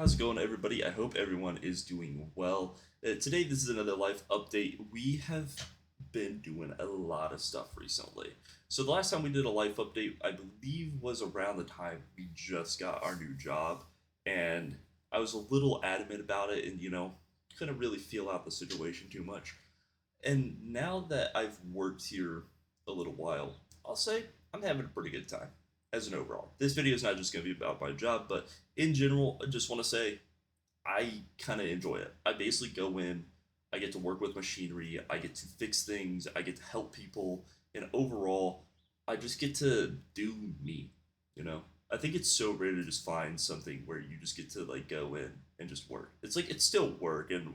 how's it going, everybody? I hope everyone is doing well. Today, this is another life update. We have been doing a lot of stuff recently. So, the last time we did a life update, I believe, was around the time we just got our new job. And I was a little adamant about it and, couldn't really feel out the situation too much. And now that I've worked here a little while, I'll say I'm having a pretty good time as an overall. This video is not just going to be about my job, but in general, I just want to say I kind of enjoy it. I basically go in, I get to work with machinery, I get to fix things, I get to help people, and overall, I just get to do me, you know? I think it's so rare to just find something where you just get to like go in and just work. It's like it's still work, and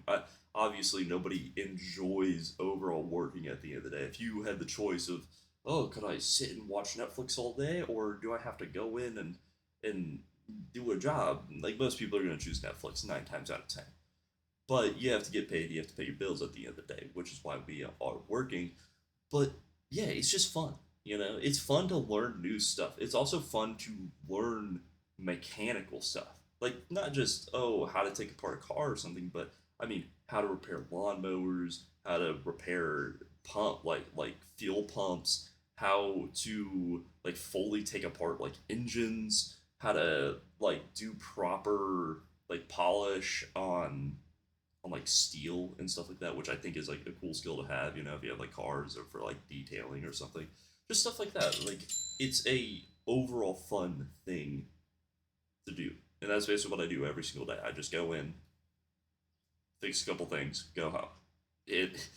obviously nobody enjoys overall working at the end of the day. If you had the choice of, oh, could I sit and watch Netflix all day, or do I have to go in and do a job? Like most people are going to choose Netflix 9 times out of 10. But you have to get paid. You have to pay your bills at the end of the day, which is why we are working. But yeah, it's just fun. It's fun to learn new stuff. It's also fun to learn mechanical stuff. Like not just how to take apart a car or something, but I mean how to repair lawnmowers, how to repair like fuel pumps, how to like fully take apart like engines, how to like do proper like polish on like steel and stuff like that, which I think is like a cool skill to have, if you have like cars or for like detailing or something. Just stuff like that. Like it's a overall fun thing to do. And that's basically what I do every single day. I just go in, fix a couple things, go home. It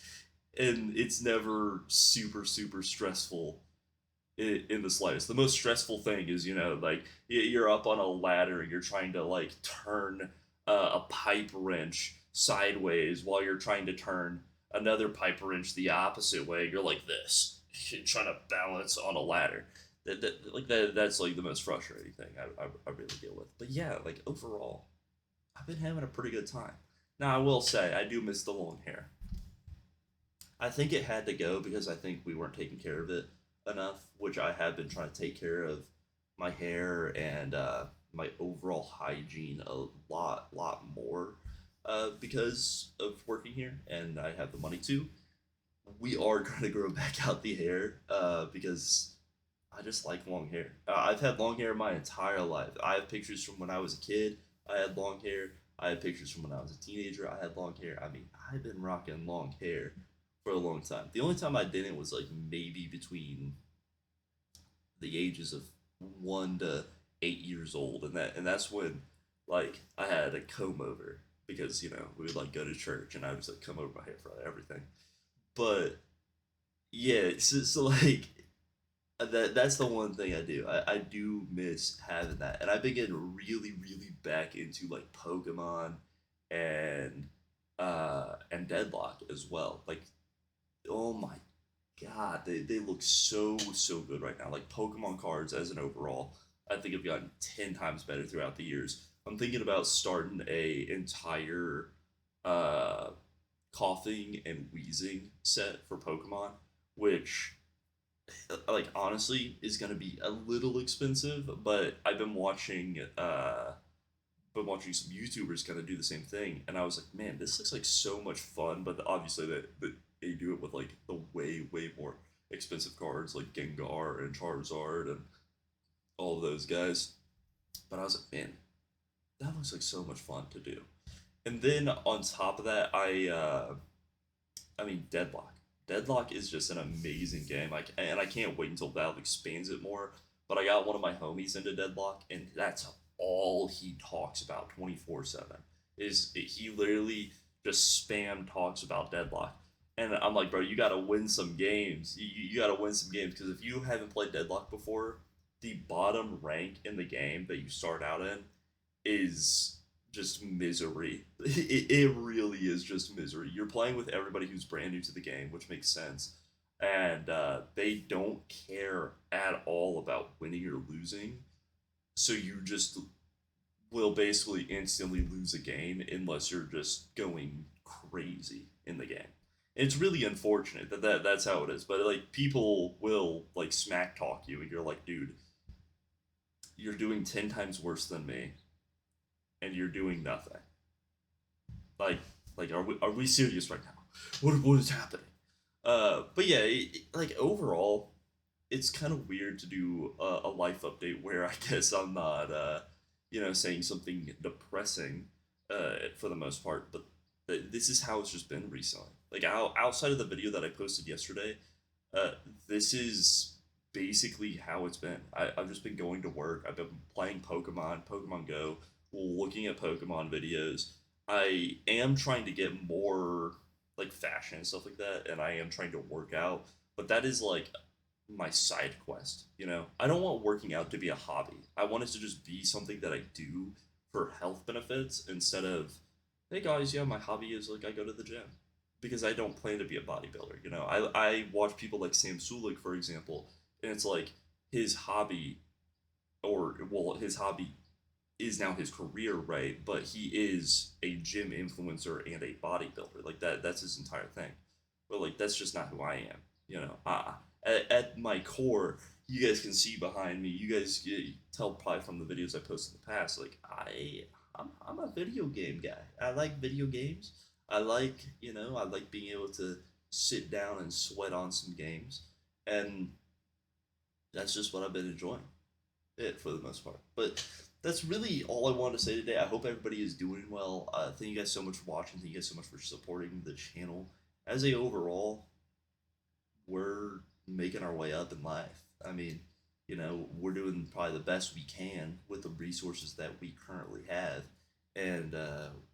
and it's never super stressful in the slightest. The most stressful thing is, like you're up on a ladder and you're trying to like turn a pipe wrench sideways while you're trying to turn another pipe wrench the opposite way. You're like this, trying to balance on a ladder. That's like the most frustrating thing I really deal with. But yeah, like overall, I've been having a pretty good time. Now I will say I do miss the long hair. I think it had to go because I think we weren't taking care of it enough, which I have been trying to take care of my hair and my overall hygiene a lot more because of working here, and I have the money to. We are going to grow back out the hair because I just like long hair. I've had long hair my entire life. I have pictures from when I was a kid. I had long hair. I have pictures from when I was a teenager. I had long hair. I mean, I've been rocking long hair for a long time. The only time I didn't was like maybe between the ages of 1 to 8 years old, and that's when like I had a comb over because we would like go to church and I would just like come over my hair for everything. But yeah, so like that's the one thing I do. I do miss having that, and I've been getting really back into like Pokemon and Deadlock as well. Like, oh my god, they look so good right now. Like Pokemon cards as an overall, I think have gotten 10 times better throughout the years. I'm thinking about starting a entire uh coughing and wheezing set for Pokemon, which like honestly is gonna be a little expensive, but I've been watching some YouTubers kind of do the same thing, and I was like, man, this looks like so much fun. But obviously, that they do it with like the way more expensive cards like Gengar and Charizard and all of those guys. But I was like, man, that looks like so much fun to do. And then on top of that, I mean, Deadlock. Deadlock is just an amazing game. Like, and I can't wait until Valve expands it more. But I got one of my homies into Deadlock, and that's all he talks about 24/7. He literally just spam talks about Deadlock, and I'm like, bro, you gotta win some games. You gotta win some games because if you haven't played Deadlock before, the bottom rank in the game that you start out in is just misery. It really is just misery. You're playing with everybody who's brand new to the game, which makes sense. And they don't care at all about winning or losing. So you just will basically instantly lose a game unless you're just going crazy in the game. It's really unfortunate that's how it is. But like people will like smack talk you, and you're like, dude, you're doing 10 times worse than me, and you're doing nothing. Like, are we serious right now? What is happening? But yeah, like overall, it's kind of weird to do a life update where I guess I'm not, saying something depressing, for the most part. But this is how it's just been recently. Like outside of the video that I posted yesterday, uh, this is basically how it's been. I've just been going to work. I've been playing Pokemon Go, looking at Pokemon videos. I am trying to get more like fashion and stuff like that, and I am trying to work out. But that is like my side quest. I don't want working out to be a hobby. I want it to just be something that I do for health benefits instead of, hey guys, yeah, my hobby is like I go to the gym because I don't plan to be a bodybuilder. I watch people like Sam Sulik, for example, and it's like his hobby, or well, his hobby is now his career, right? But he is a gym influencer and a bodybuilder. Like that's his entire thing. But like that's just not who I am. At my core, you guys can see behind me. You guys tell probably from the videos I posted in the past. Like I'm a video game guy. I like video games. I like being able to sit down and sweat on some games, and that's just what I've been enjoying it for the most part. But that's really all I wanted to say today. I hope everybody is doing well. Thank you guys so much for watching. Thank you guys so much for supporting the channel. As a overall, we're making our way up in life. I mean, we're doing probably the best we can with the resources that we currently have, and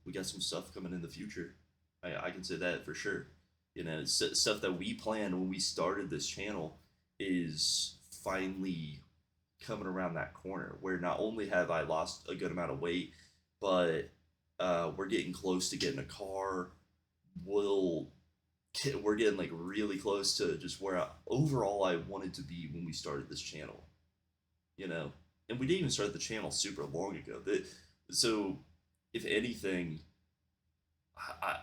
we got some stuff coming in the future. I can say that for sure. Stuff that we planned when we started this channel is finally coming around that corner where not only have I lost a good amount of weight, but we're getting close to getting a car. We'll we're getting like really close to just where overall I wanted to be when we started this channel. You know, and we didn't even start the channel super long ago. So, if anything,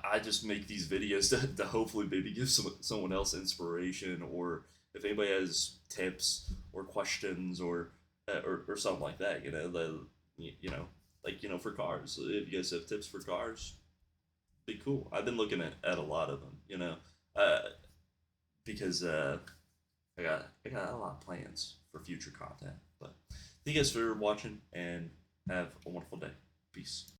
I just make these videos to hopefully maybe give someone else inspiration, or if anybody has tips or questions or something like that, for cars. If you guys have tips for cars, be cool. I've been looking at a lot of them, uh, because I got a lot of plans for future content. But thank you guys for watching and have a wonderful day. Peace.